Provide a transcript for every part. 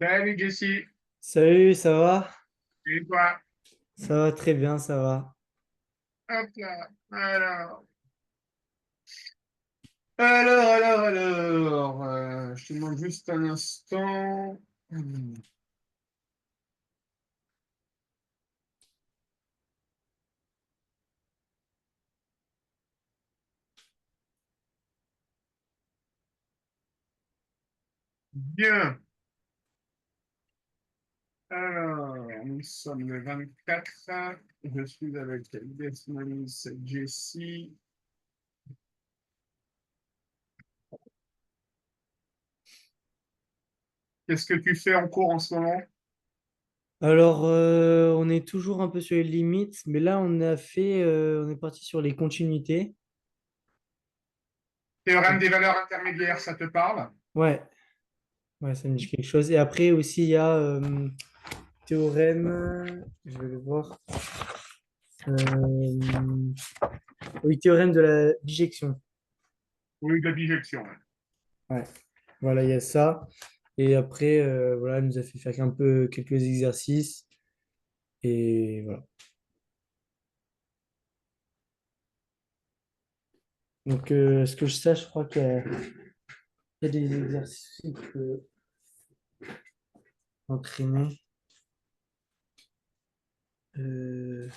Salut Jessie, Salut, ça va? et toi? Ça va très bien, ça va. Hop là, alors, je te demande juste un instant. Bien, alors, nous sommes le 24. Je suis avec Desmanis Jessie. Qu'est-ce que tu fais en cours en ce moment? Alors, on est toujours un peu sur les limites, mais là, on est parti sur les continuités. Théorème des valeurs intermédiaires, ça te parle? Ouais, ouais, ça me dit quelque chose. Et après aussi, il y a je vais le voir. Euh, oui, théorème de la bijection. Oui, de bijection. Ouais. Ouais, voilà, il y a ça. Et après, voilà, elle nous a fait faire un peu quelques exercices. Et voilà. Donc, ce que je sache, je crois qu'il y a des exercices qu'il faut entraîner. Euh,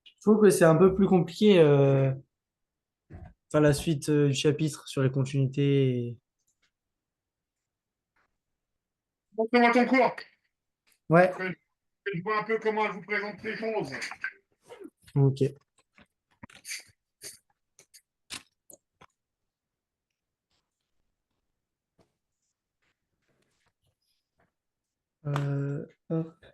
je trouve que c'est un peu plus compliqué, enfin, la suite du chapitre sur les continuités. Bon, comment ton cours? Ouais, Que je vois un peu comment elle vous présente les choses. ok. Hop.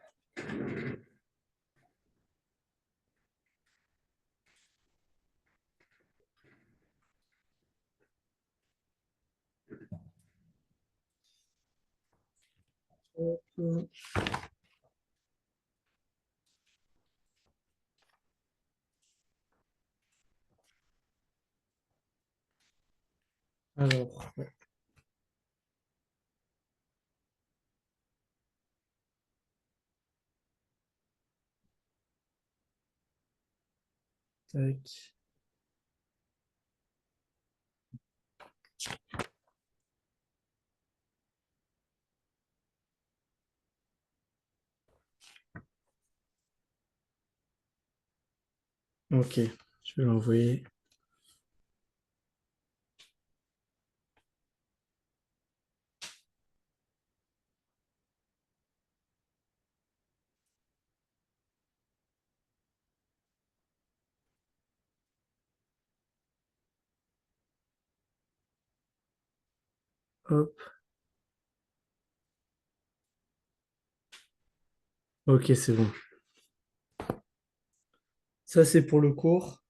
Alors, ouais, tac. Ok, je vais l'envoyer. Hop. Ok, c'est bon. Ça, c'est pour le cours.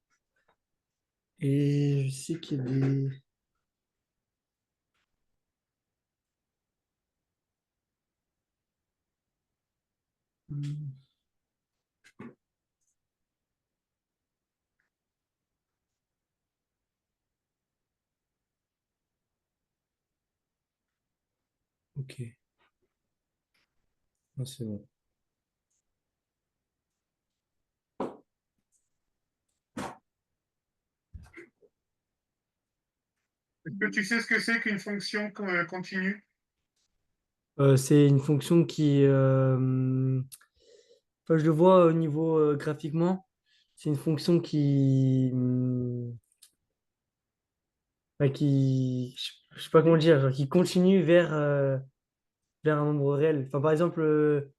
Et je sais qu'il y a des... Hmm, ok, ah, c'est bon. Est-ce que tu sais ce que c'est qu'une fonction continue? C'est une fonction qui... enfin, je le vois au niveau graphiquement. C'est une fonction je sais pas comment dire, genre qui continue vers un nombre réel. Enfin, par exemple,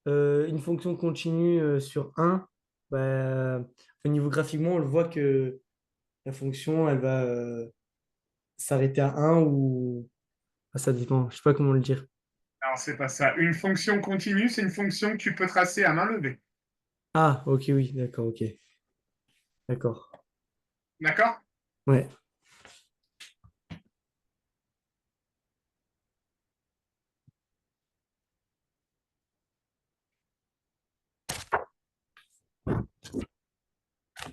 une fonction continue sur un, bah, au niveau graphiquement, on le voit que la fonction, elle va s'arrêter à un ou ah, ça dépend. Je sais pas comment le dire. Alors, c'est pas ça. Une fonction continue, c'est une fonction que tu peux tracer à main levée. Ah, ok, oui, d'accord, ok. D'accord. D'accord? Ouais.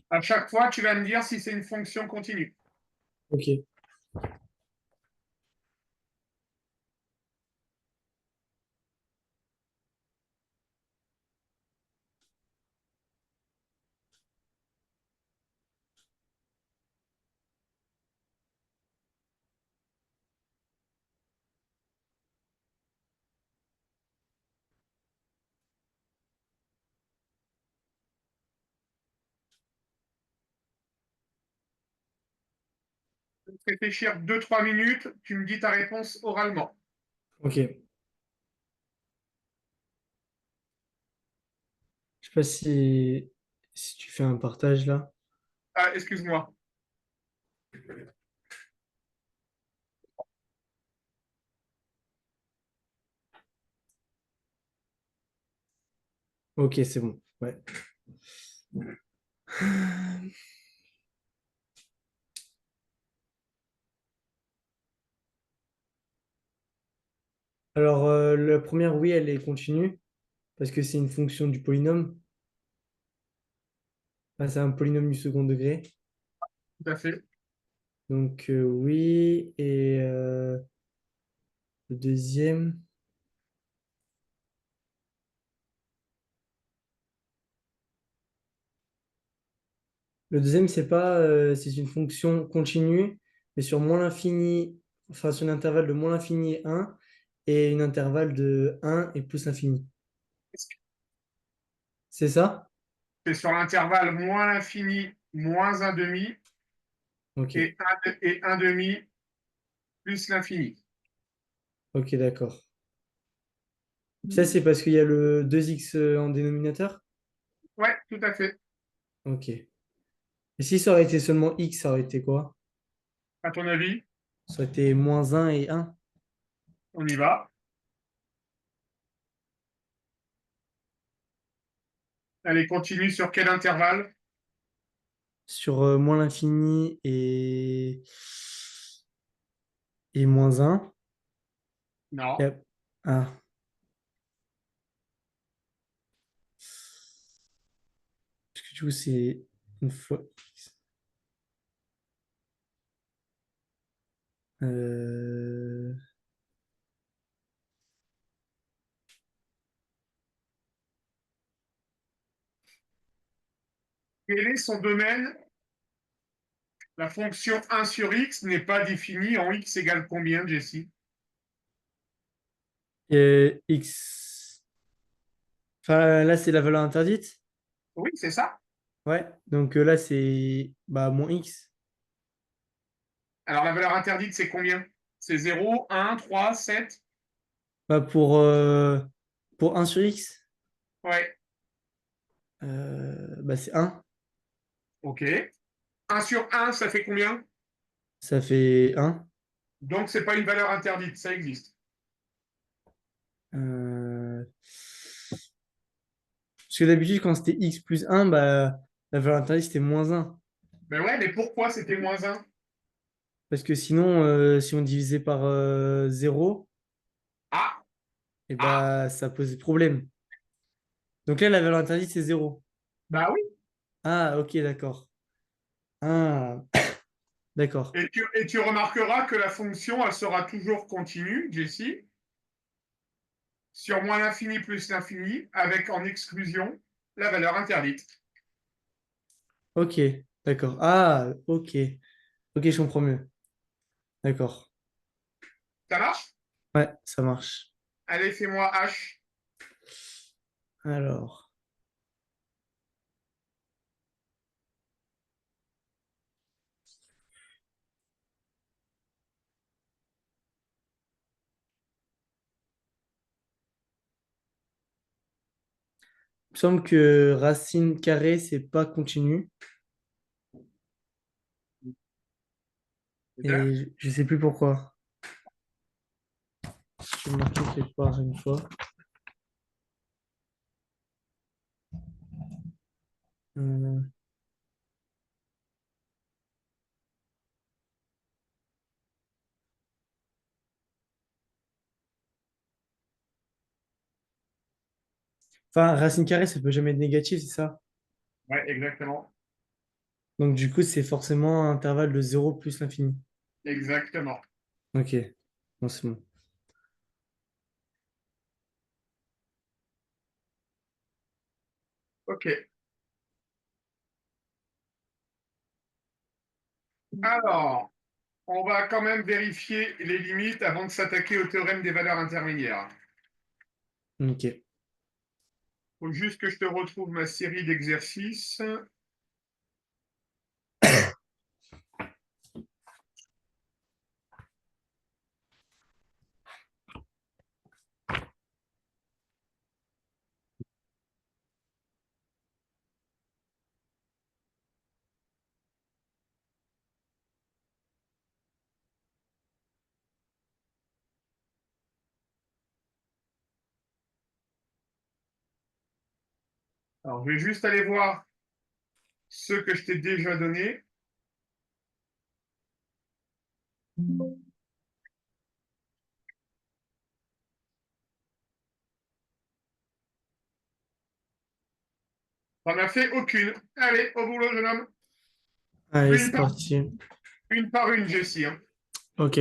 À chaque fois, tu vas me dire si c'est une fonction continue. Ok. Réfléchir 2-3 minutes, tu me dis ta réponse oralement. Ok. Je sais pas si tu fais un partage là. Ah, excuse-moi. Ok, c'est bon. Ouais. Alors, la première, oui, elle est continue parce que c'est une fonction du polynôme. Enfin, c'est un polynôme du second degré. Tout à fait. Donc, oui. Et le deuxième. Le deuxième, c'est pas, c'est une fonction continue, mais sur moins l'infini, enfin sur un intervalle de moins l'infini et 1, et une intervalle de 1 et plus l'infini. C'est ça? C'est sur l'intervalle moins l'infini, moins un demi, Ok, et un demi plus l'infini. ok, d'accord. Ça, c'est parce qu'il y a le 2x en dénominateur? Ouais, tout à fait. Ok. Et si ça aurait été seulement x, ça aurait été quoi? À ton avis, Ça aurait été moins un et un on y va. Allez, continue sur quel intervalle? sur moins l'infini et moins un. Non. Et ah, parce que du coup, c'est une fois x. Euh, Quel est son domaine? La fonction 1 sur x n'est pas définie en x égale combien, Jessie? X. Enfin, là, c'est la valeur interdite. Oui, c'est ça. Ouais. Donc là, c'est bah, moins X. Alors, la valeur interdite, c'est combien? C'est 0, 1, 3, 7. Bah, pour un sur X, Ouais, bah, c'est un. ok. 1 sur 1, ça fait combien? Ça fait un. Donc, c'est pas une valeur interdite, ça existe. Euh, Parce que d'habitude, quand c'était X plus un, bah, la valeur interdite, c'était moins un. Ben ouais, mais pourquoi c'était moins 1? Parce que sinon, si on divisait par 0, Ah, et ah, bah, ça posait problème. Donc là, la valeur interdite, c'est zéro. bah oui. Ah, ok, d'accord. Ah, d'accord. Et tu remarqueras que la fonction, elle sera toujours continue, Jessie, sur moins l'infini plus l'infini, avec en exclusion la valeur interdite. Ok, d'accord. Ah, ok. Ok, je comprends mieux. D'accord. Ça marche? Ouais, ça marche. Allez, fais-moi H. Alors, il me semble que racine carrée, c'est pas continu. Et je sais plus pourquoi. Je vais marquer quelque part une fois. Euh, Enfin, racine carrée, ça peut jamais être négatif, c'est ça? Ouais, exactement. Donc, du coup, c'est forcément un intervalle de 0 plus l'infini. Exactement. Ok, bon, c'est bon. OK. Alors, on va quand même vérifier les limites avant de s'attaquer au théorème des valeurs intermédiaires. Ok. Il faut juste que je te retrouve ma série d'exercices. Alors, je vais juste aller voir ceux que je t'ai déjà donnés. On n'a fait aucune. Allez, au boulot, jeune homme. Allez, Une c'est par parti. une, par une Jessie, hein. Ok.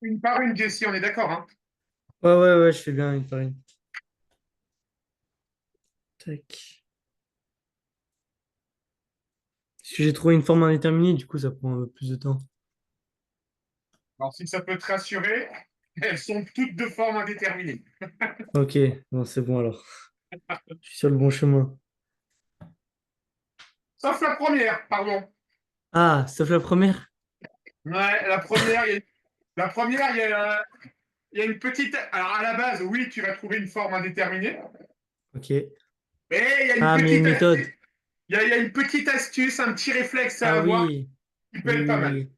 Une par une, Jessie, on est d'accord, hein? Ouais, ouais, ouais, je fais bien une par une. Tac. Parce que j'ai trouvé une forme indéterminée, du coup, ça prend plus de temps. Alors, si ça peut te rassurer, elles sont toutes de forme indéterminée. Ok, bon, c'est bon alors. Je suis sur le bon chemin. Sauf la première, pardon. Ah, sauf la première? Ouais, la première, la première, il y a une petite. Alors, à la base, oui, tu vas trouver une forme indéterminée. Ok. Mais il y a une Ah, mais il y a une petite méthode. astuce. Il y a une petite astuce, un petit réflexe à Ah avoir oui, qui peut oui, être pas oui, mal. oui.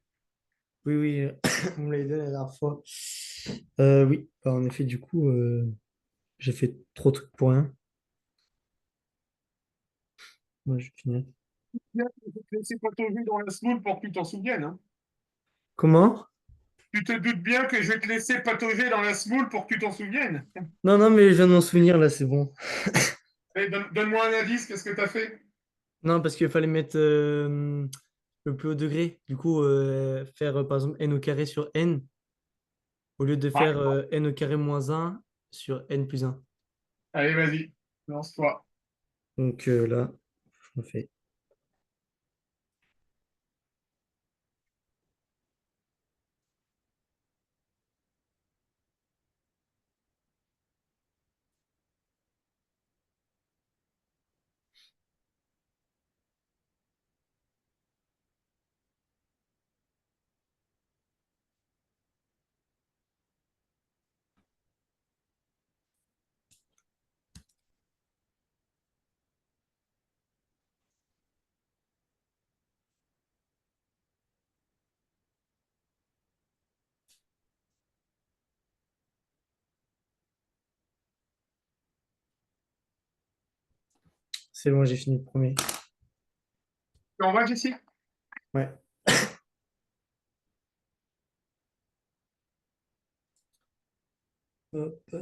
Oui, oui, vous me l'avez donné la dernière fois. Oui, bah, en effet, du coup, j'ai fait trop de trucs pour rien. Moi, je vais finir. Bien, je vais te laisser patauger dans la semoule pour que tu t'en souviennes, hein. Comment? Tu te doutes bien que je vais te laisser patauger dans la semoule pour que tu t'en souviennes. Non, non, mais je viens de m'en souvenir, là, c'est bon. Allez, donne-moi un indice, qu'est-ce que tu as fait? Non, parce qu'il fallait mettre le plus haut degré. Du coup, faire, par exemple, n au carré sur n, au lieu de Ouais. faire n au carré moins un sur n plus un. Allez, vas-y, lance-toi. Donc là, je me fais. C'est bon, j'ai fini le premier. Tu envoies, Jessie? Ouais. Hop.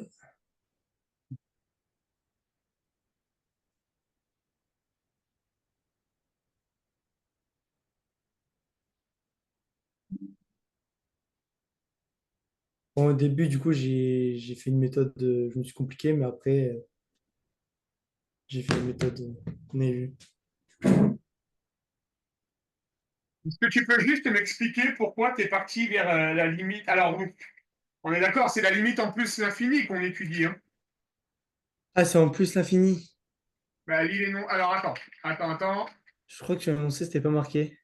Bon, au début, du coup, j'ai fait une méthode, je me suis compliqué, mais après, j'ai fait une méthode qu'on avait vue. Est-ce que tu peux juste m'expliquer pourquoi tu es parti vers la limite? Alors, on est d'accord, c'est la limite en plus l'infini qu'on étudie, hein. Ah, c'est en plus l'infini. Bah, lis les noms. Alors, attends. Je crois que tu as annoncé, c'était pas marqué.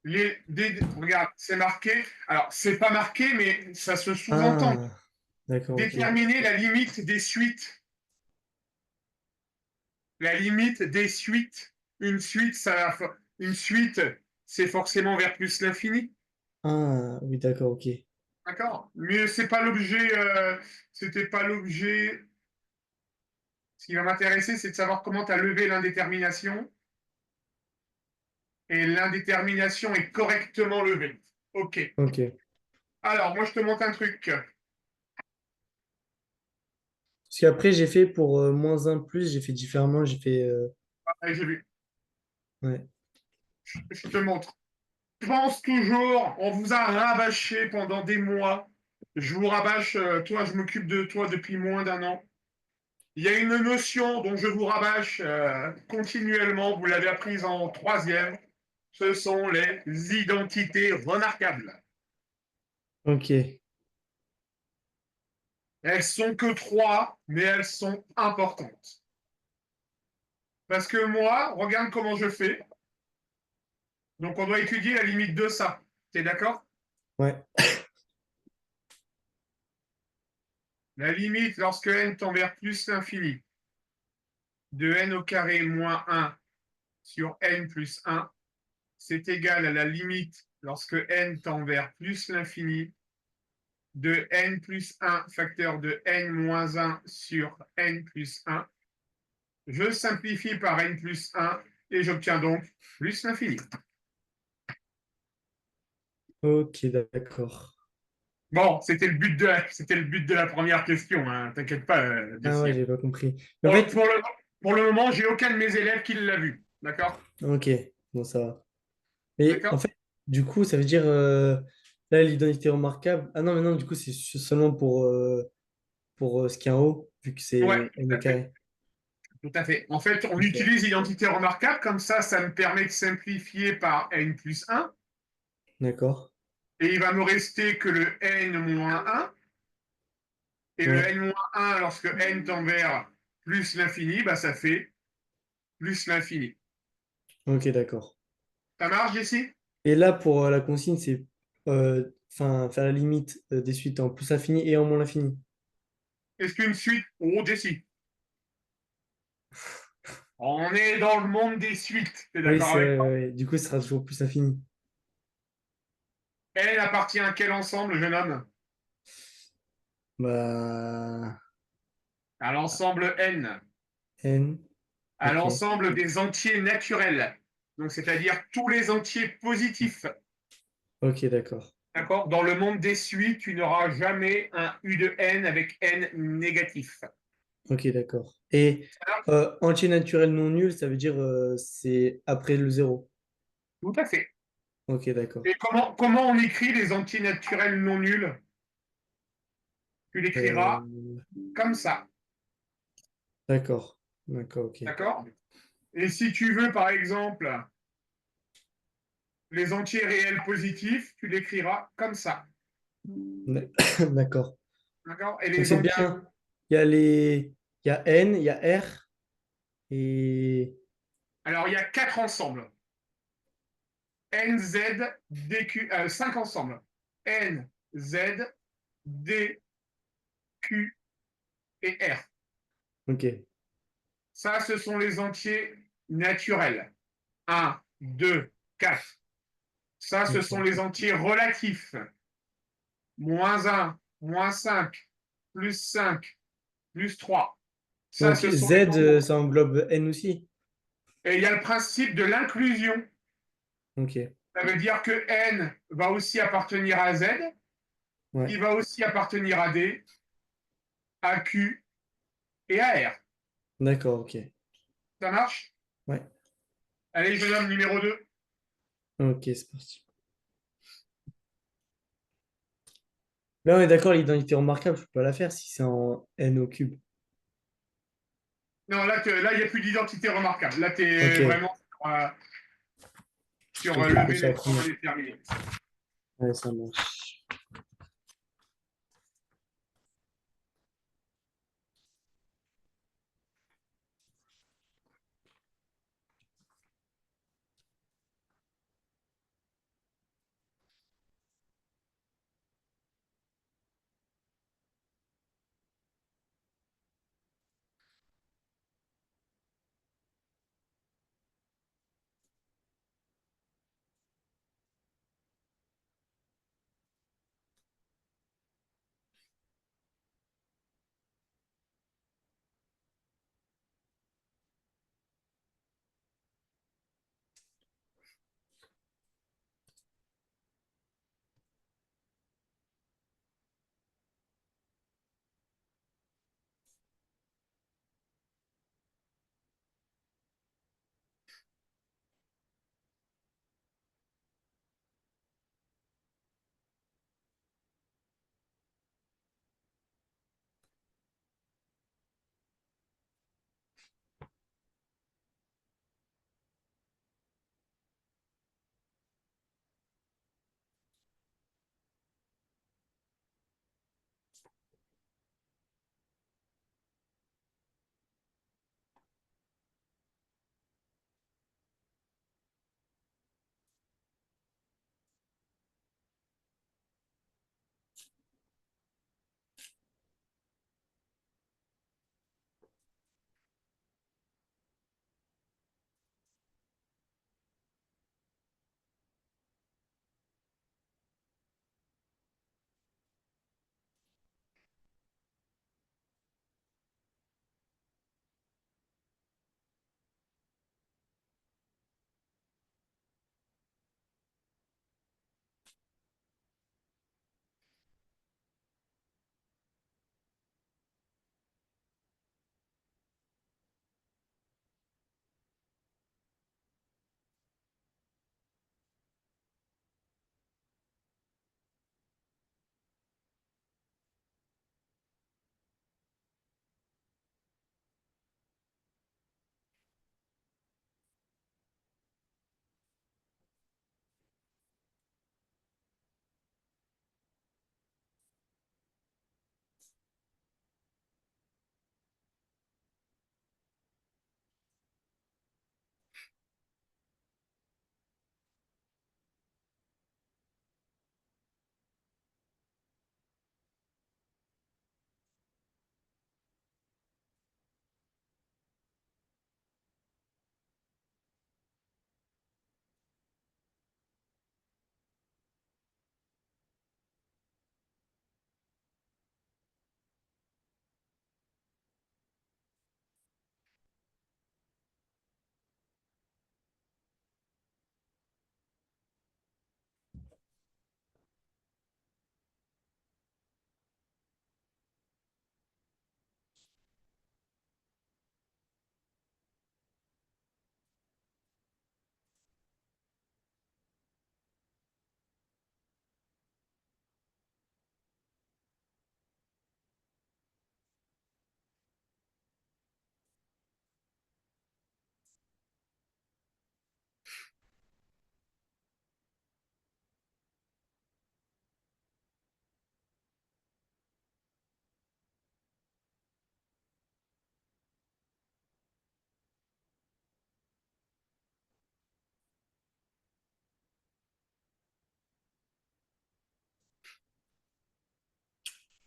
Regarde, c'est marqué. Alors, c'est pas marqué, mais ça se sous-entend. Ah, d'accord, ok. Déterminer la limite des suites. La limite des suites. Une suite, une suite, c'est forcément vers plus l'infini. Ah, oui, d'accord, ok. D'accord? Mais c'est pas l'objet. C'était pas l'objet. Ce qui va m'intéresser, c'est de savoir comment tu as levé l'indétermination. Et l'indétermination est correctement levée. OK. Ok. Alors, moi, je te montre un truc. Parce qu'après, j'ai fait pour moins un plus, j'ai fait différemment. J'ai fait. Allez, j'ai vu. Ouais. Je te montre. Pense toujours, on vous a rabâché pendant des mois. Je vous rabâche, toi, je m'occupe de toi depuis moins d'un an. Il y a une notion dont je vous rabâche continuellement, vous l'avez apprise en troisième, ce sont les identités remarquables. Ok. Elles sont que trois, mais elles sont importantes. Parce que moi, regarde comment je fais. Donc on doit étudier la limite de ça. T'es d'accord? Ouais. La limite lorsque n tend vers plus l'infini de n au carré moins 1 sur n plus 1, c'est égal à la limite lorsque n tend vers plus l'infini de n plus 1 facteur de n moins 1 sur n plus 1. Je simplifie par n plus 1 et j'obtiens donc plus l'infini. Ok, d'accord. Bon, c'était le but de la première question, hein. T'inquiète pas, Ah ouais, Jessie. j'ai pas compris. Mais en Pour, fait, pour le, pour le moment, j'ai aucun de mes élèves qui l'a vu. D'accord? ok, bon, ça va. Mais en D'accord? fait, du coup, ça veut dire là, l'identité remarquable. Ah non, mais non, du coup, c'est seulement pour ce qui est en haut, vu que Ouais, c'est n tout au à fait. carré. Tout à fait. En fait, on Ok. utilise identité remarquable, comme ça me permet de simplifier par n plus 1, D'accord. et il va me rester que le n moins 1, et le Ouais. n moins 1, lorsque n tend vers plus l'infini, bah, ça fait plus l'infini. Ok, d'accord. Ça marche, Jessie? Et là, pour la consigne, c'est enfin, faire la limite des suites en plus infini et en moins l'infini. Est-ce qu'une suite... Oh, Jessie, on est dans le monde des suites, t'es Oui, d'accord c'est avec vrai, ouais, moi? ouais. Du coup, ce sera toujours plus infini. N appartient à quel ensemble, jeune homme? Bah, À l'ensemble N, n. à Ok. l'ensemble des entiers naturels, donc c'est-à-dire tous les entiers positifs. Ok, d'accord. D'accord? Dans le monde des suites, tu n'auras jamais un U de N avec N négatif. Ok, d'accord. Et entier naturel non nul, ça veut dire c'est après le zéro. Tout à fait. Ok, d'accord. Et comment on écrit les entiers naturels non nuls? Tu l'écriras Euh, comme ça. d'accord. D'accord, ok. D'accord? Et si tu veux, par exemple, les entiers réels positifs, tu l'écriras comme ça. D'accord. D'accord? Et Donc les c'est entiers. bien, il y a N, il y a R et Alors, il y a 4 ensembles. N, Z, DQ, 5 ensembles. N, Z, D, Q et R. ok. Ça, ce sont les entiers naturels. Un, 2, 4. Ça, ce sont Ok. les entiers relatifs. Moins un, moins 5, plus 5, plus 3. Ça, Donc ce sont Z, les nombres. ça englobe N aussi. Et il y a le principe de l'inclusion. Ok. Ça veut dire que N va aussi appartenir à Z, Ouais. qui va aussi appartenir à D, à Q et à R. D'accord, ok. Ça marche? Ouais. Allez, je donne numéro 2. Ok, c'est parti. Là, on est d'accord, l'identité remarquable, je peux pas la faire si c'est en N au cube. Non, là, il n'y a plus d'identité remarquable. Là, tu es Ok. vraiment sur Ok, que lever sur la les formes première. indéterminées. Ouais, ça marche.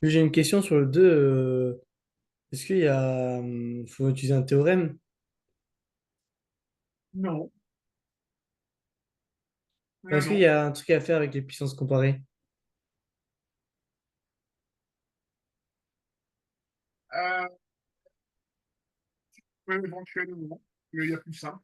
J'ai une question sur le 2. Est-ce qu'il y a, faut utiliser un théorème? Non, Enfin, non, est-ce qu'il non. y a un truc à faire avec les puissances comparées? Euh, oui, éventuellement, mais il y a plus simple.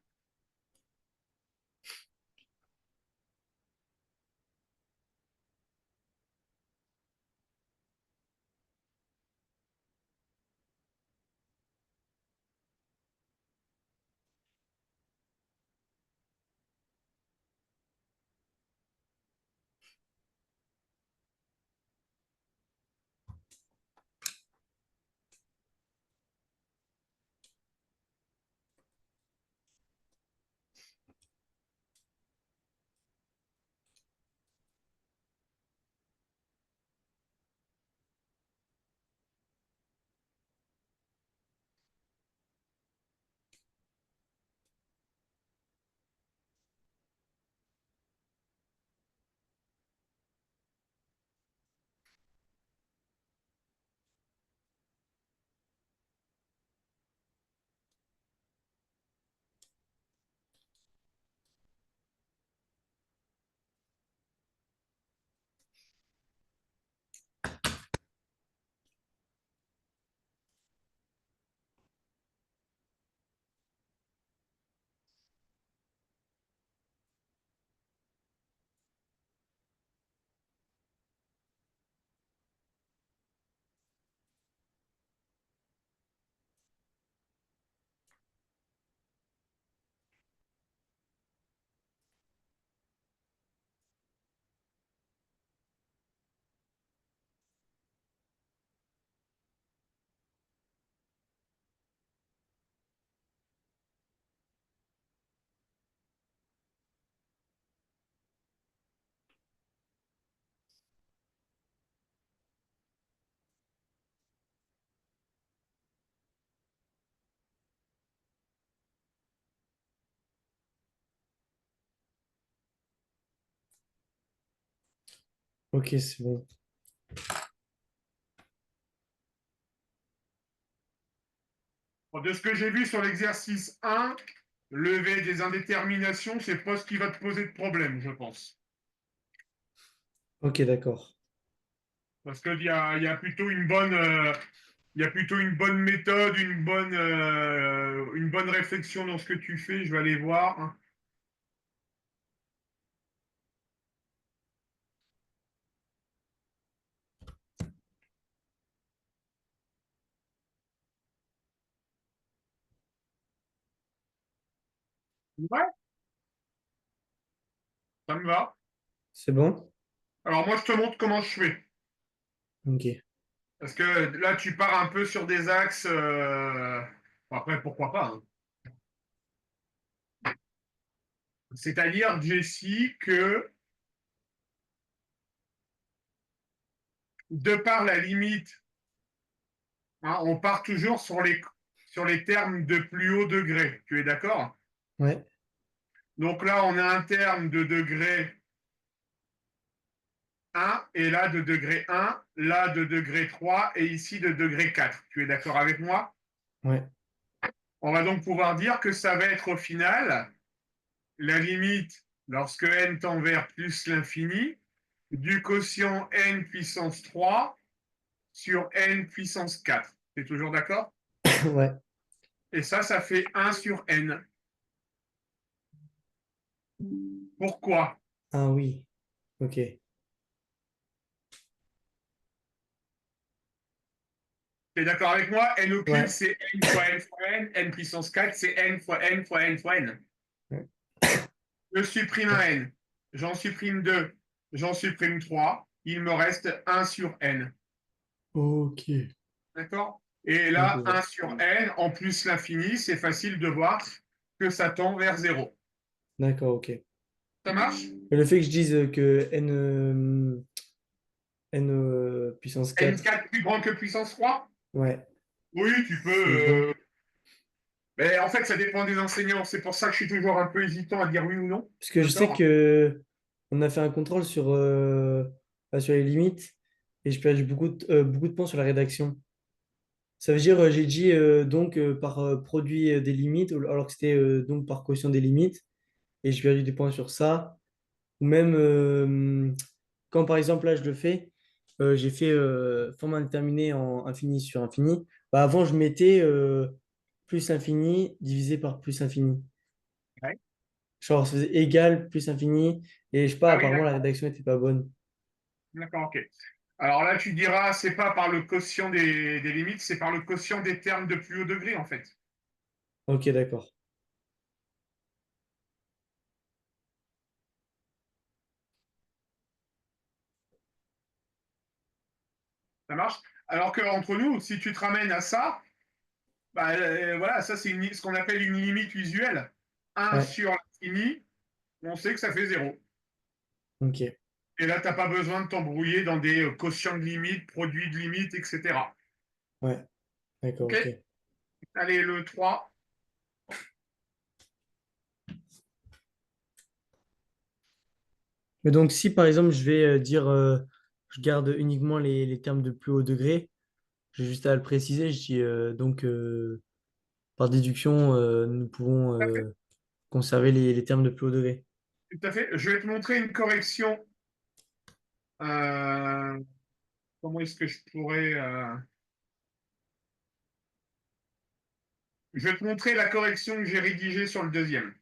Ok, c'est bon. Bon, de ce que j'ai vu sur l'exercice 1, lever des indéterminations, c'est pas ce qui va te poser de problème, je pense. Ok, d'accord. Parce qu'il y a plutôt une bonne méthode, une bonne réflexion dans ce que tu fais. Je vais aller voir. Ouais, ça me va. C'est bon? Alors moi, je te montre comment je fais. Ok. Parce que là, tu pars un peu sur des axes. Bon, après, pourquoi pas, hein. C'est-à-dire, Jessie, que de par la limite, hein, on part toujours sur les termes de plus haut degré. Tu es d'accord? Ouais, Donc là, on a un terme de degré 1, et là de degré 1, là de degré 3, et ici de degré 4. Tu es d'accord avec moi? ouais. On va donc pouvoir dire que ça va être au final la limite, lorsque n tend vers plus l'infini, du quotient n puissance 3 sur n puissance 4. Tu es toujours d'accord? Ouais. Et ça fait 1 sur n. Pourquoi? Ah oui. Ok. Tu es d'accord avec moi? N au cube, Ouais. c'est n fois n fois n. N puissance 4, c'est n fois n fois n fois n. Ouais. Je supprime un n. J'en supprime 2. J'en supprime 3. Il me reste 1 sur n. Ok. D'accord? Et Ok, là, ouais. 1 sur n, en plus l'infini, c'est facile de voir que ça tend vers 0. D'accord, ok. Et Ça marche? le fait que je dise que n puissance 4, N4 plus grand que puissance 3? ouais, Oui, tu peux. c'est bon. Mais en fait, ça dépend des enseignants. C'est pour ça que je suis toujours un peu hésitant à dire oui ou non. Parce que je sais D'accord? que on a fait un contrôle sur les limites. et j'ai perdu beaucoup de points sur la rédaction. Ça veut dire, j'ai dit donc par produit des limites, alors que c'était donc par quotient des limites, et j'ai perdu des points sur ça. Ou même quand par exemple là je le fais, j'ai fait forme indéterminée en infini sur infini. Bah, avant, je mettais plus infini divisé par plus infini. Ouais. Genre, ça faisait égal plus infini. Et je sais pas, Ah oui, apparemment, la rédaction n'était pas bonne. d'accord, ok. Alors là, tu diras, c'est pas par le quotient des limites, c'est par le quotient des termes de plus haut degré, en fait. Ok, d'accord. Ça marche? Alors qu'entre nous, si tu te ramènes à ça, bah, voilà, ça c'est ce qu'on appelle une limite usuelle. Un Ouais, sur l'infini, on sait que ça fait zéro. ok. Et là, tu n'as pas besoin de t'embrouiller dans des quotients de limite, produits de limite, etc. Ouais, d'accord, OK? ok. Allez, le 3. Mais donc, si par exemple, je vais dire, je garde uniquement les termes de plus haut degré, j'ai juste à le préciser, je dis donc, par déduction, nous pouvons conserver les termes de plus haut degré. Tout à fait. Je vais te montrer une correction. Euh, comment est-ce que je pourrais. Je vais te montrer la correction que j'ai rédigée sur le deuxième.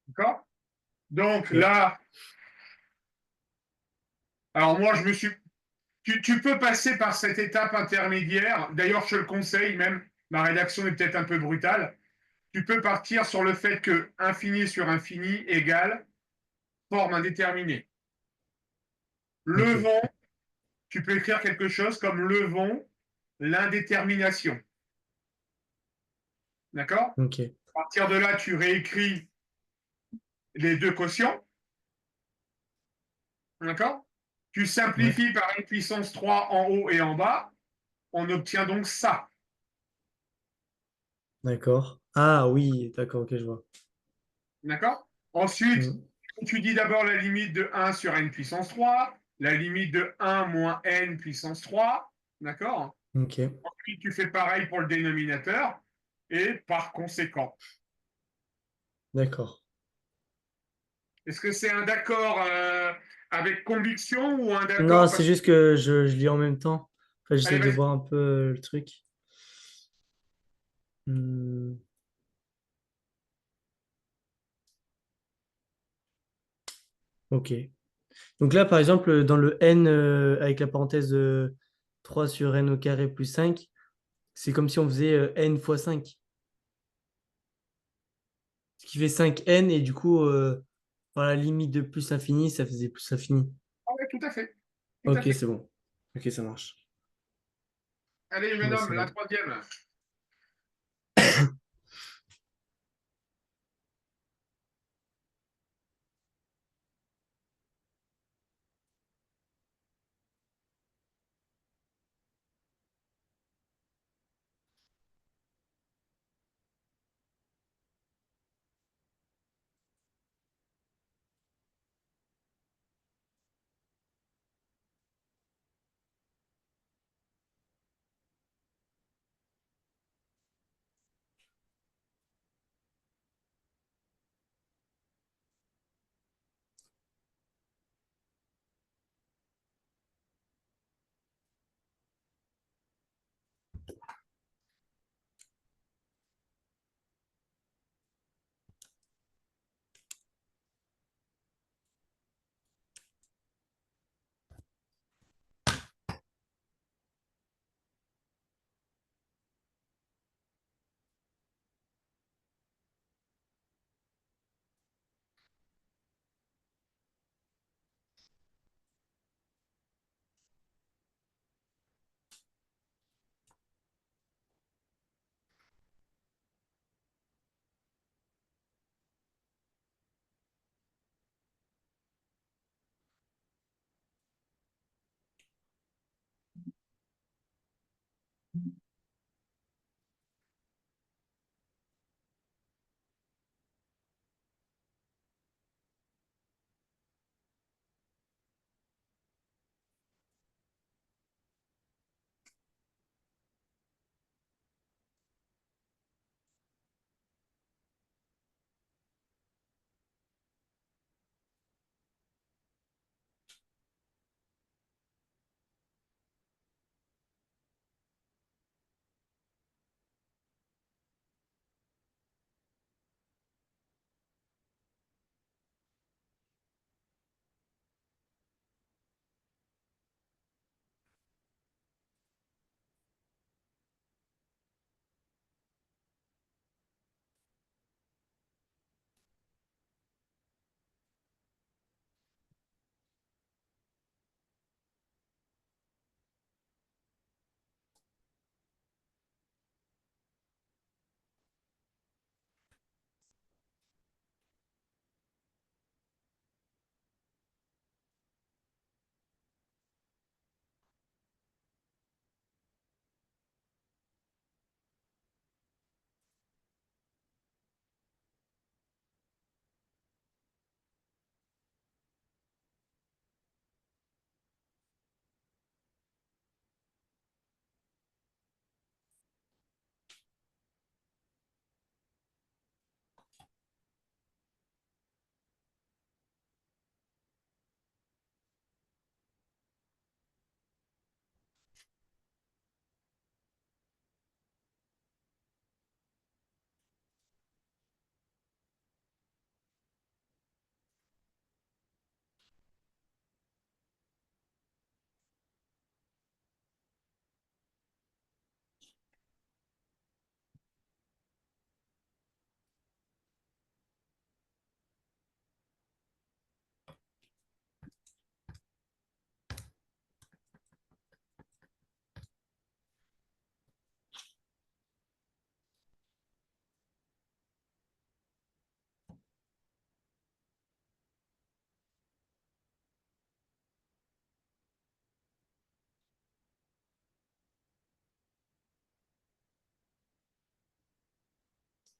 D'accord? Donc Ok, là, alors moi, je me suis. Tu peux passer par cette étape intermédiaire. D'ailleurs, je te le conseille même. Ma rédaction est peut-être un peu brutale. Tu peux partir sur le fait que infini sur infini égale forme indéterminée. ok, Levons, tu peux écrire quelque chose comme levons l'indétermination. D'accord? ok. À partir de là, tu réécris les deux quotients. D'accord? Tu Ouais, simplifies par une puissance 3 en haut et en bas. On obtient donc ça. d'accord. Ah oui, d'accord, ok, je vois. D'accord? Ensuite, Hmm, tu dis d'abord la limite de 1 sur n puissance 3, la limite de 1 moins n puissance 3. D'accord? ok, Ensuite, tu fais pareil pour le dénominateur. Et par conséquent, d'accord. est-ce que c'est un d'accord avec conviction ou un Non, d'accord c'est parce que. juste que je lis en même temps. Enfin, Allez, j'essaie de vas-y. voir un peu le truc. Hmm, ok. Donc là, par exemple, dans le n avec la parenthèse 3 sur n au carré plus 5, c'est comme si on faisait n fois 5, ce qui fait 5n, et du coup, par la limite de plus infini, ça faisait plus infini. Ah ouais, tout à fait. Tout à Ok, fait. c'est bon. Ok, ça marche. Allez, jeune Bah, homme, c'est la bon. troisième.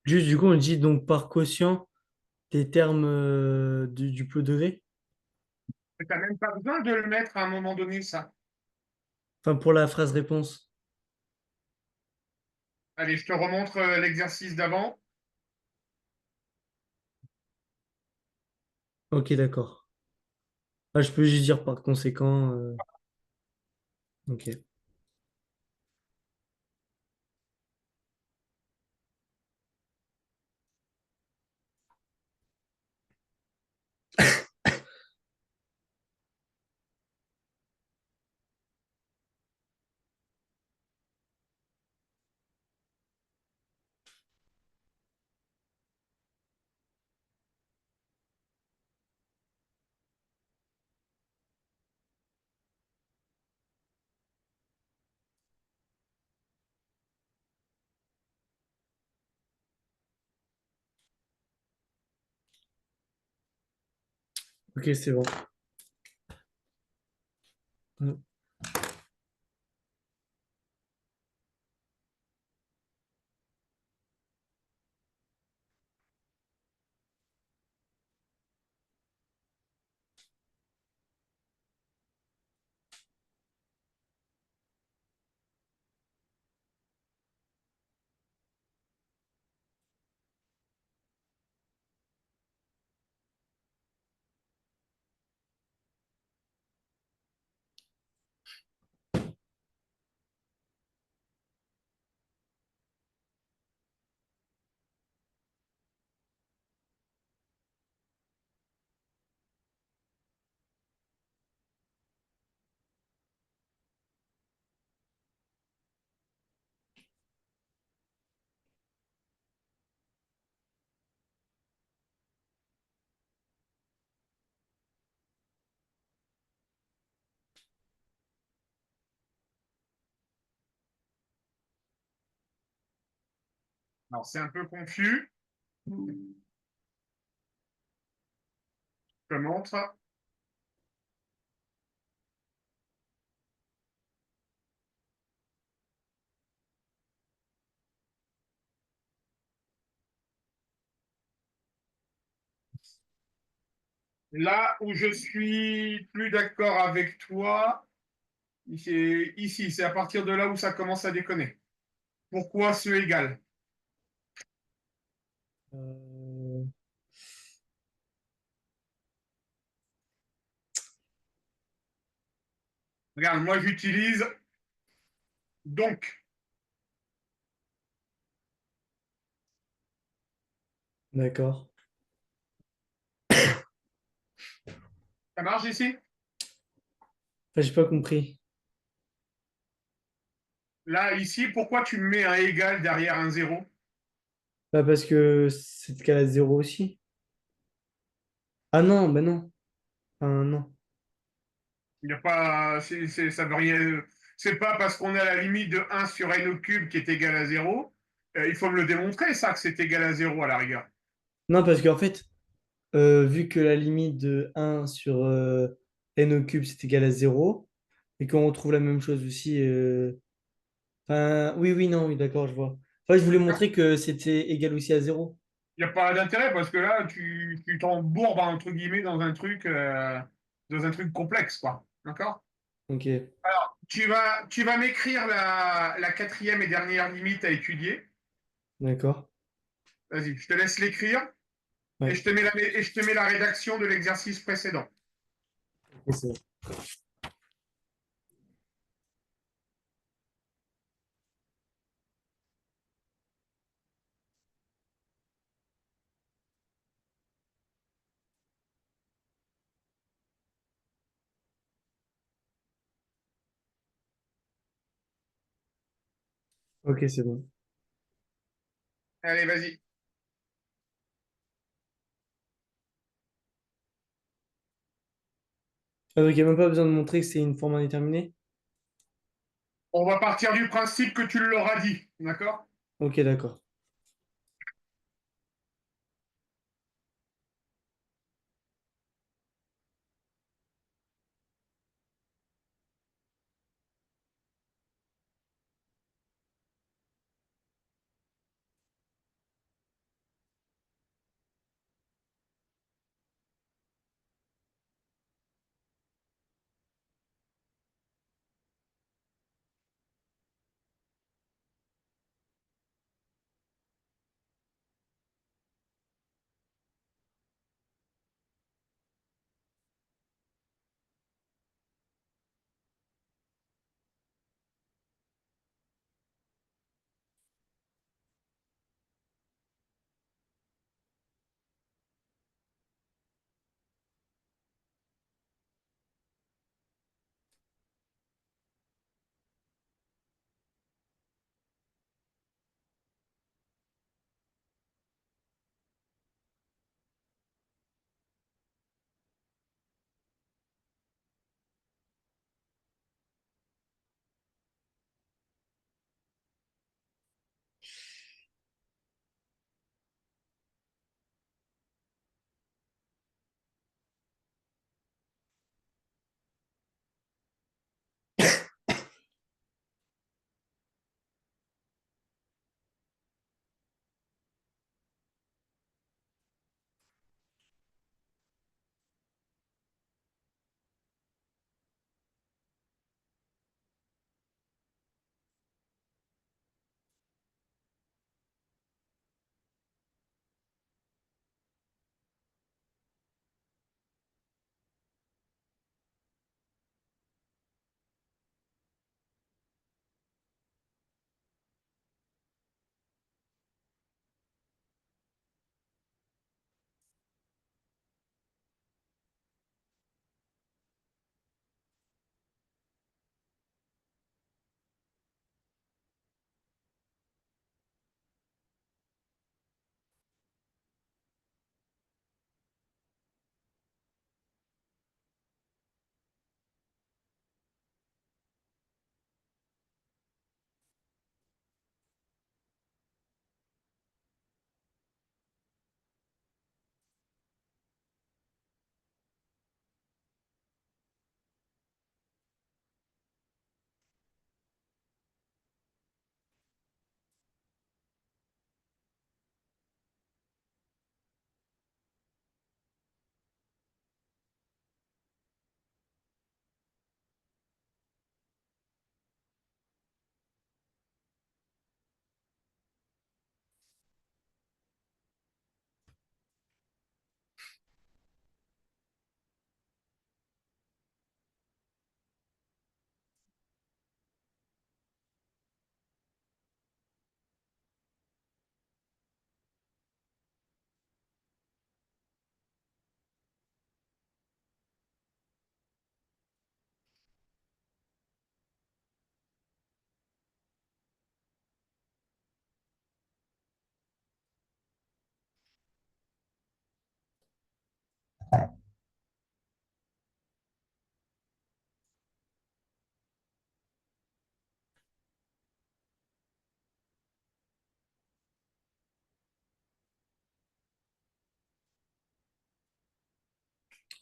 Juste, du coup, on dit donc par quotient des termes du plot degré. Tu n'as même pas besoin de le mettre à un moment donné, ça. Enfin, pour la phrase réponse. Allez, je te remontre l'exercice d'avant. Ok, d'accord. Ah, je peux juste dire par conséquent. Ok. Ok, c'est bon. Alors, c'est un peu confus. Je te montre. Là où je suis plus d'accord avec toi, c'est ici, c'est à partir de là où ça commence à déconner. Pourquoi ce égal? Euh, Regarde, moi j'utilise donc. d'accord. Ça marche ici? Enfin, j'ai pas compris. Là, ici, pourquoi tu mets un égal derrière un zéro? Bah, parce que c'est égal à zéro aussi. Ah non, bah non. Enfin, non. Il n'y a pas, ça veut rien. C'est pas parce qu'on est à la limite de 1 sur n au cube qui est égal à zéro. Il faut me le démontrer, ça, que c'est égal à zéro à la rigueur. Non, parce qu'en fait, vu que la limite de un sur n au cube, c'est égal à zéro et qu'on retrouve la même chose aussi. Enfin, oui, oui, non, oui, d'accord, je vois. Enfin, je voulais montrer que c'était égal aussi à zéro. Il n'y a pas d'intérêt parce que là, tu t'embourbes, entre guillemets, dans un truc complexe, quoi. D'accord? Ok, Alors, tu vas m'écrire la quatrième et dernière limite à étudier. d'accord. Vas-y, je te laisse l'écrire et Ouais, je te mets la rédaction de l'exercice précédent. ok, c'est bon. Ok, c'est bon. Allez, vas-y. Ah, donc, il n'y a même pas besoin de montrer que c'est une forme indéterminée? On va partir du principe que tu l'auras dit. D'accord? Ok, d'accord.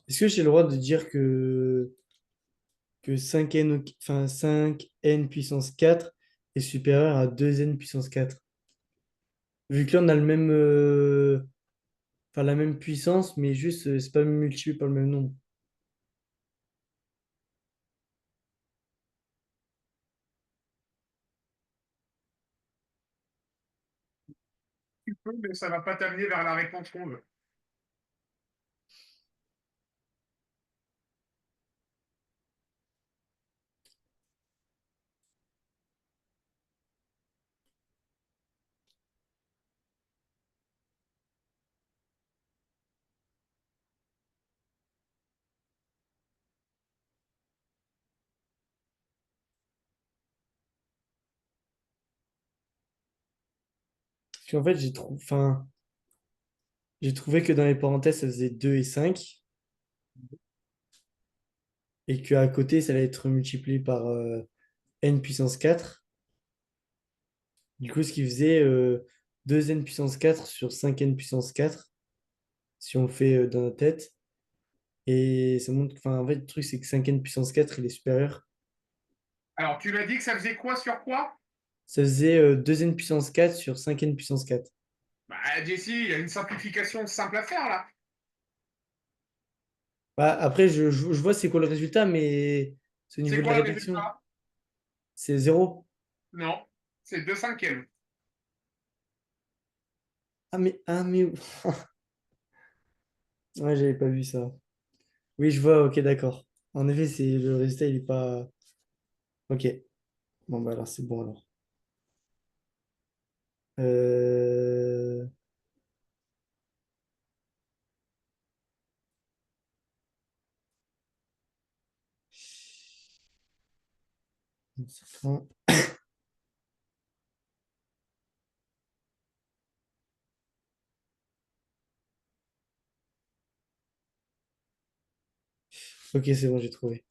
Est-ce que j'ai le droit de dire que 5n puissance 4 est supérieur à 2n puissance 4? Vu que là, on a enfin, la même puissance, mais juste, c'est pas multiplié par le même nombre. Tu peux, mais ça ne va pas t'amener vers la réponse qu'on veut. Parce qu'en fait, j'ai trouvé que dans les parenthèses, ça faisait 2 et 5, et qu'à côté, ça allait être multiplié par n puissance 4. Du coup, ce qui faisait 2n puissance 4 sur 5n puissance 4, si on le fait dans notre tête. Et ça montre, enfin, en fait, le truc, c'est que 5n puissance 4 il est supérieur. Alors, tu m'as dit que ça faisait quoi sur quoi? Ça faisait 2n puissance 4 sur 5n puissance 4. Bah, Jessie, il y a une simplification simple à faire là. Bah, après, je vois c'est quoi le résultat, mais c'est au C'est niveau de la quoi le rédaction. résultat? C'est zéro. Non, c'est 2 cinquièmes. Ah, mais... Ouais, j'avais pas vu ça. Oui, je vois, ok, d'accord. En effet, le résultat, il est pas... Ok, bon, bah alors, c'est bon, alors. Euh... Ok, c'est bon, j'ai trouvé.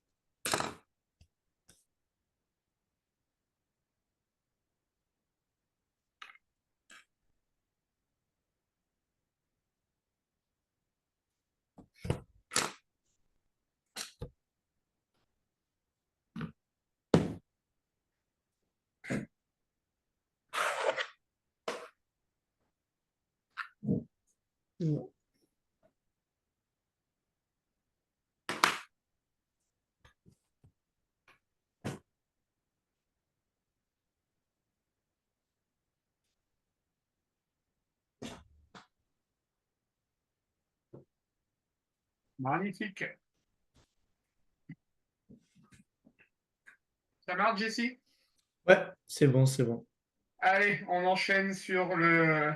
Magnifique. Ça marche, Jessie? Ouais, c'est bon, c'est bon. Allez, on enchaîne sur le.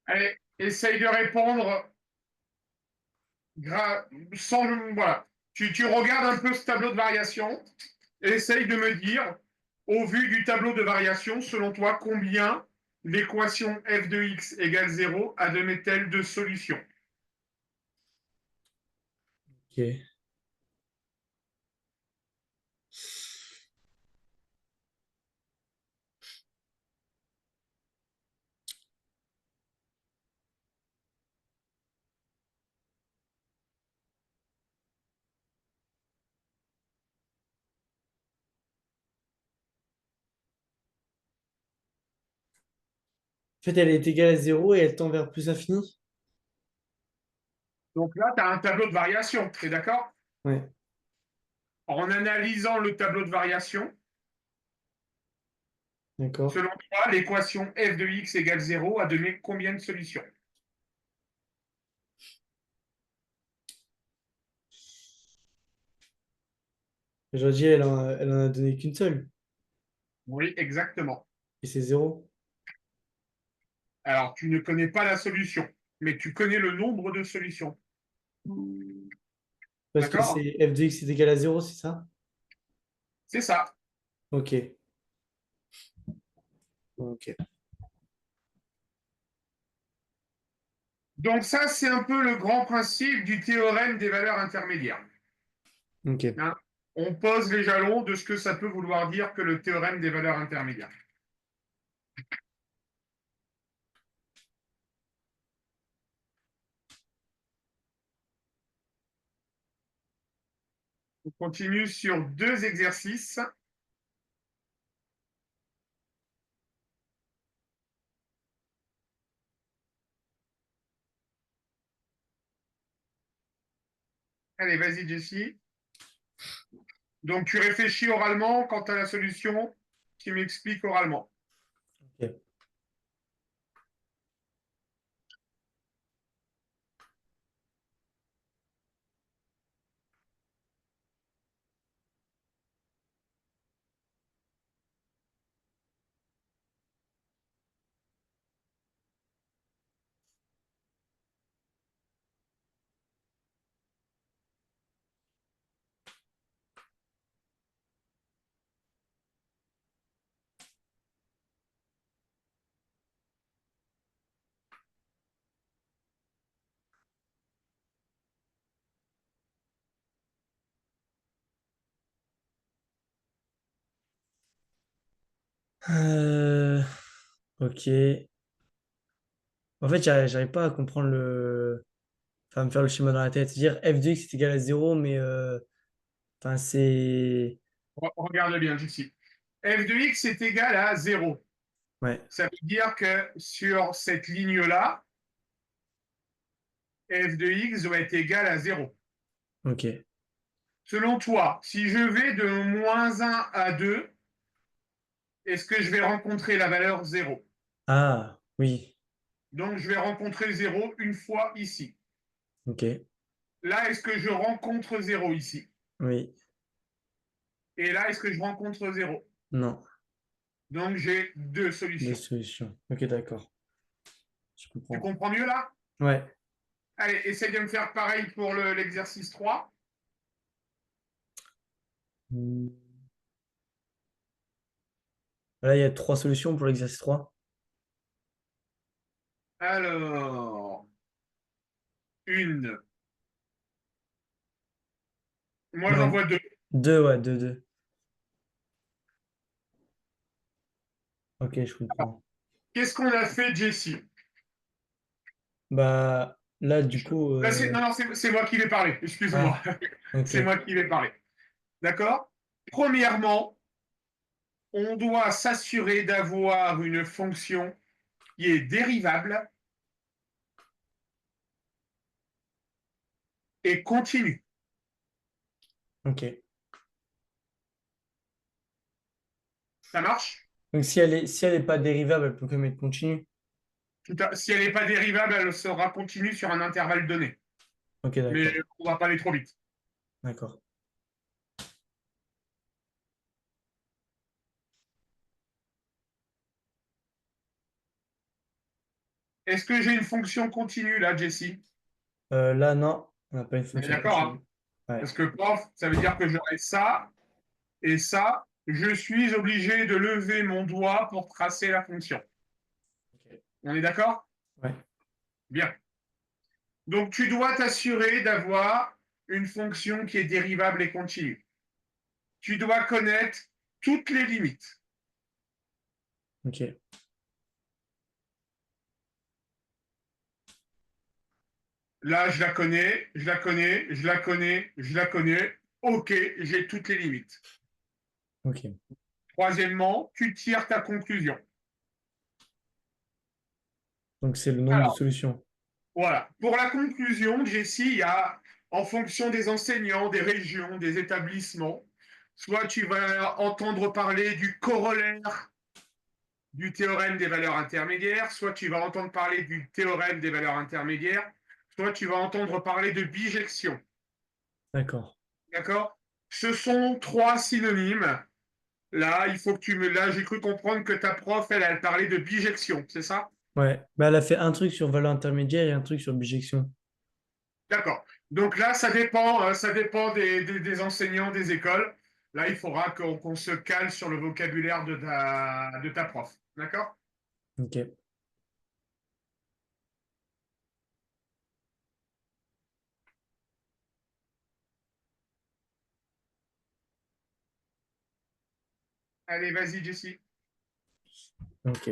Allez, essaye de répondre sans. Voilà. Tu regardes un peu ce tableau de variation et essaye de me dire, au vu du tableau de variation, selon toi, combien l'équation f de x égale 0 admet-elle de solutions? Ok. En fait, elle est égale à zéro et elle tend vers plus infini. Donc là, tu as un tableau de variation, tu es d'accord? Ouais, En analysant le tableau de variation, d'accord. selon toi, l'équation f de x égale 0 a donné combien de solutions? J'aurais dit, elle en a donné qu'une seule. Oui, exactement. Et c'est zéro. Alors, tu ne connais pas la solution, mais tu connais le nombre de solutions. Parce que D'accord? c'est f de x est égal à 0, c'est ça? C'est ça. Ok. Ok. Donc ça, c'est un peu le grand principe du théorème des valeurs intermédiaires. Ok. Hein. On pose les jalons de ce que ça peut vouloir dire que le théorème des valeurs intermédiaires. On continue sur 2 exercices. Allez, vas-y, Jessie. Donc, tu réfléchis oralement quant à la solution, tu m'expliques oralement. Ok. Euh, ok. En fait, j'arrive pas à comprendre le. Enfin, me faire le schéma dans la tête. Dire f de x est égal à 0, mais enfin, c'est. Regarde bien, Jessie. F de x est égal à 0. Ouais. Ça veut dire que sur cette ligne-là, f de x doit être égal à 0. Ok. Selon toi, si je vais de -1 à 2, est-ce que je vais rencontrer la valeur 0? Ah, oui. Donc, je vais rencontrer 0 une fois ici. Ok. Là, est-ce que je rencontre 0 ici? Oui. Et là, est-ce que je rencontre 0? Non. Donc, j'ai 2 Deux solutions. solutions. Ok, d'accord. Je Tu comprends. comprends mieux là? Ouais. Allez, essaye de me faire pareil pour l'exercice 3. Hmm. Là, il y a trois solutions pour l'exercice 3. Alors, une. Moi, j'en Non. vois 2. Deux, ouais, deux, deux. Ok, je comprends. Qu'est-ce qu'on a fait, Jessie? Bah, là, du coup. Là, non, non, c'est moi qui vais parler. Excuse-moi. Ah, ok. C'est moi qui vais parler. D'accord? Premièrement, on doit s'assurer d'avoir une fonction qui est dérivable et continue. Ok. Ça marche? Donc, si elle est pas dérivable, elle peut quand même être continue. Si elle n'est pas dérivable, elle sera continue sur un intervalle donné. Ok, Mais d'accord. on ne va pas aller trop vite. D'accord. Est-ce que j'ai une fonction continue là, Jessie? Là, non, on n'a pas une On est fonction d'accord, continue. hein? Ouais. Parce que prof, ça veut dire que j'aurai ça et ça. Je suis obligé de lever mon doigt pour tracer la fonction. Ok. On est d'accord? Ouais. Bien. Donc, tu dois t'assurer d'avoir une fonction qui est dérivable et continue. Tu dois connaître toutes les limites. Ok. Là, je la connais, je la connais, je la connais, je la connais. OK, j'ai toutes les limites. Ok. Troisièmement, tu tires ta conclusion. Donc, c'est le nombre de Alors, solutions. voilà. Pour la conclusion, Jessie, il y a, en fonction des enseignants, des régions, des établissements, soit tu vas entendre parler du corollaire du théorème des valeurs intermédiaires, soit tu vas entendre parler du théorème des valeurs intermédiaires, soit tu vas entendre parler de bijection. D'accord. D'accord? Ce sont 3 synonymes. Là, il faut que tu me. Là, j'ai cru comprendre que ta prof, elle parlait de bijection, c'est ça? Ouais. Bah, elle a fait un truc sur valeur intermédiaire et un truc sur bijection. D'accord. Donc là, ça dépend des enseignants, des écoles. Là, il faudra qu'on se cale sur le vocabulaire de ta prof. D'accord? Ok. Allez, vas-y, Jessie. Ok.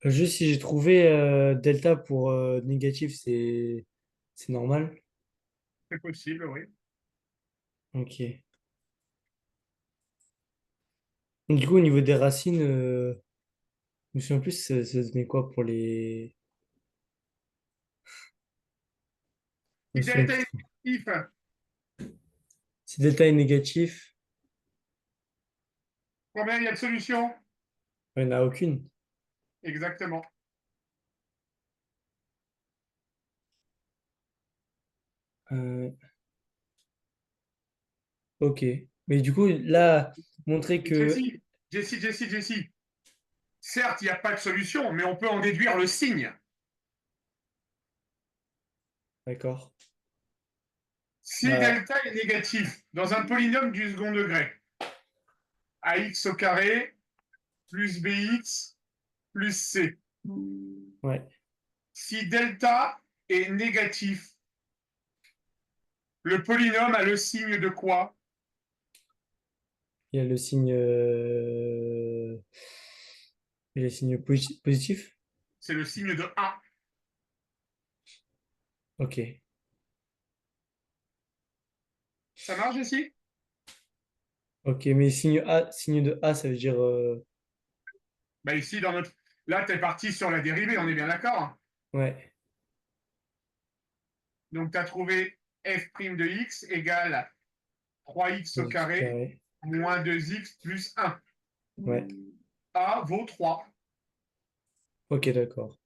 Juste si j'ai trouvé delta pour négatif, c'est normal. C'est possible, oui. Ok. Donc, du coup, au niveau des racines, je me souviens plus, ça donnait quoi pour les. Je me Si souviens delta plus est trop. négatif, Si delta est négatif, combien il y a de solutions? il n'y en a aucune. Exactement. Euh, ok. Mais du coup, là, montrer que. Jessie, Jessie. Certes, il n'y a pas de solution, mais on peut en déduire le signe. D'accord. Si Bah, delta est négatif dans un polynôme du second degré, ax au carré plus bx plus c. ouais. Si delta est négatif, le polynôme a le signe de quoi? Il y a le signe. Il y a le signe positif. C'est le signe de A. Ok. Ça marche ici? Ok, mais signe A, signe de A, ça veut dire. Bah ici, dans notre... Là, tu es parti sur la dérivée, on est bien d'accord? Ouais. Donc, tu as trouvé f' de x égale 3x au X carré carré. moins 2x plus 1. Ouais. A vaut 3. Ok, d'accord.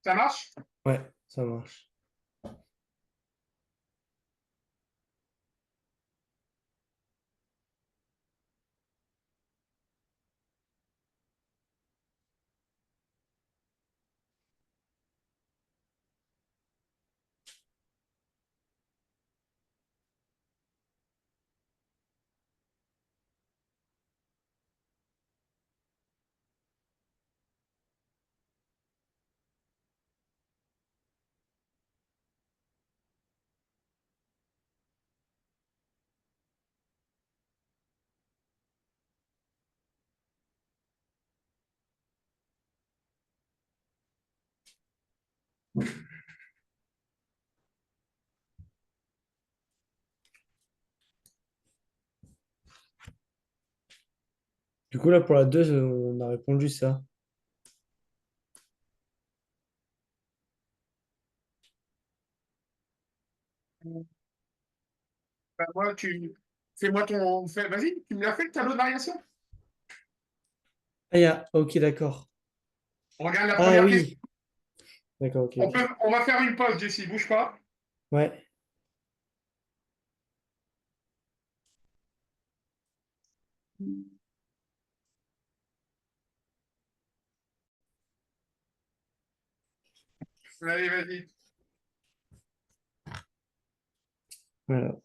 Ça marche? Ouais, ça marche. Du coup, là, pour la 2 on a répondu ça. Bah, moi, fais-moi vas-y, tu me l'as fait le tableau de variation? Ah, ok, d'accord. On regarde la Ah première question. oui, d'accord, ok, ok. On va faire une pause, Jessie, bouge pas. Ouais. Allez, vas-y. Voilà.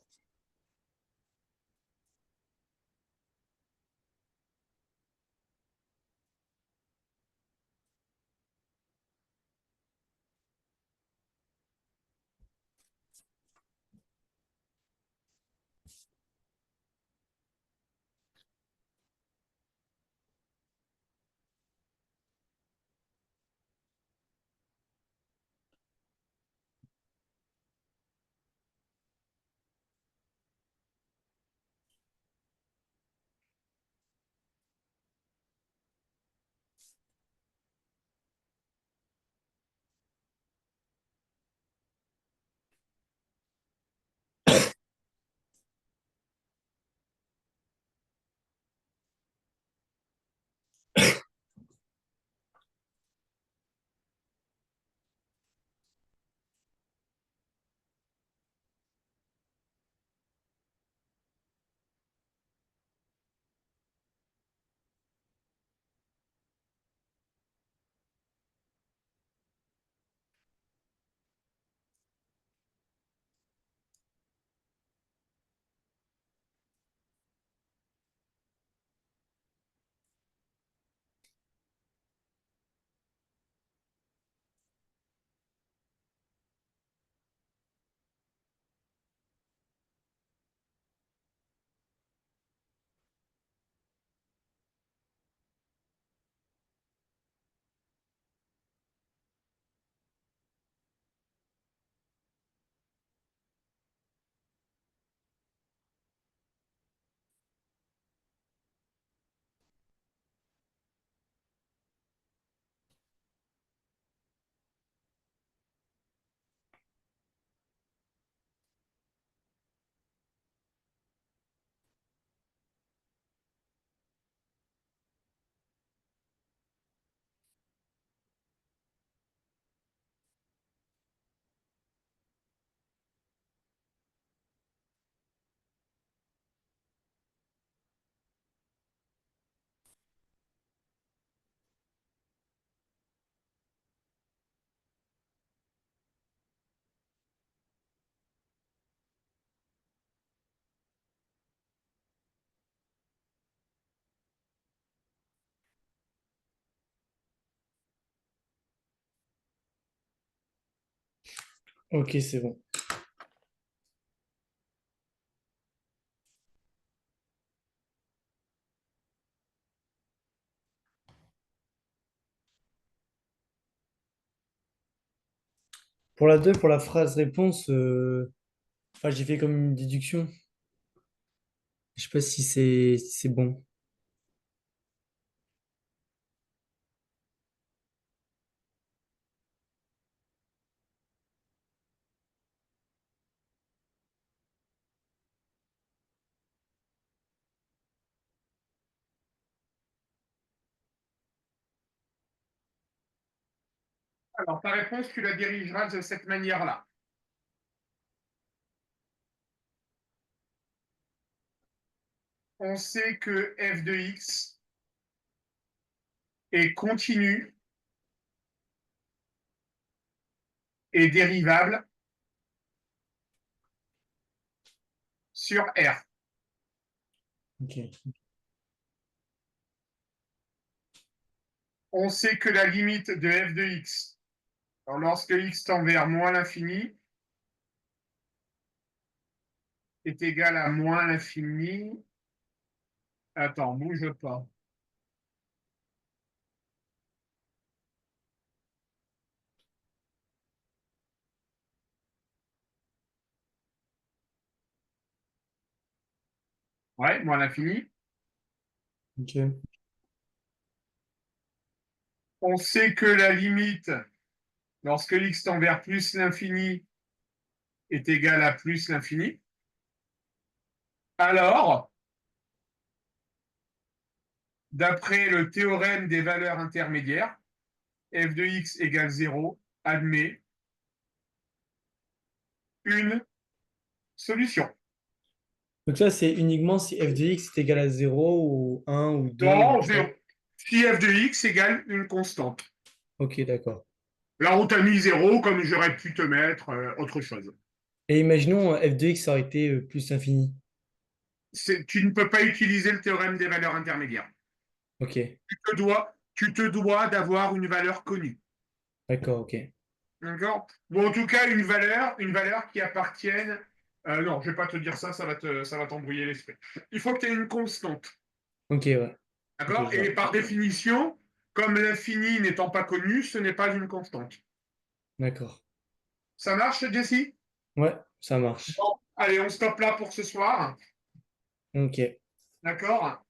Ok, c'est bon. Pour la 2 pour la phrase réponse, enfin, j'ai fait comme une déduction. Je sais pas si c'est bon. Alors, ta réponse, tu la dirigeras de cette manière-là. On sait que f de x est continu et dérivable sur R. Ok. On sait que la limite de f de x, alors lorsque x tend vers moins l'infini, est égale à moins l'infini. Attends, bouge pas. Ouais, moins l'infini. Ok. on sait que la limite, lorsque x tend vers plus l'infini, est égale à plus l'infini. Alors, d'après le théorème des valeurs intermédiaires, f de x égale 0 admet une solution. Donc ça, c'est uniquement si f de x est égal à 0 ou 1 ou 2 ou Non, 3. 0. Si f de x égale une constante. Ok, d'accord. Là, on t'a mis 0 comme j'aurais pu te mettre autre chose. Et imaginons f de x aurait été plus l'infini. Tu ne peux pas utiliser le théorème des valeurs intermédiaires. Ok, Tu te dois d'avoir une valeur connue. d'accord, ok. D'accord. Bon, en tout cas, une valeur qui appartienne. Non, je ne vais pas te dire ça, ça va t'embrouiller l'esprit. Il faut que tu aies une constante. Ok, ouais. Ok, D'accord. je Et vois. par définition, comme l'infini n'étant pas connu, ce n'est pas une constante. D'accord. Ça marche, Jessie? Ouais, ça marche. Bon, allez, on stoppe là pour ce soir. Ok. D'accord.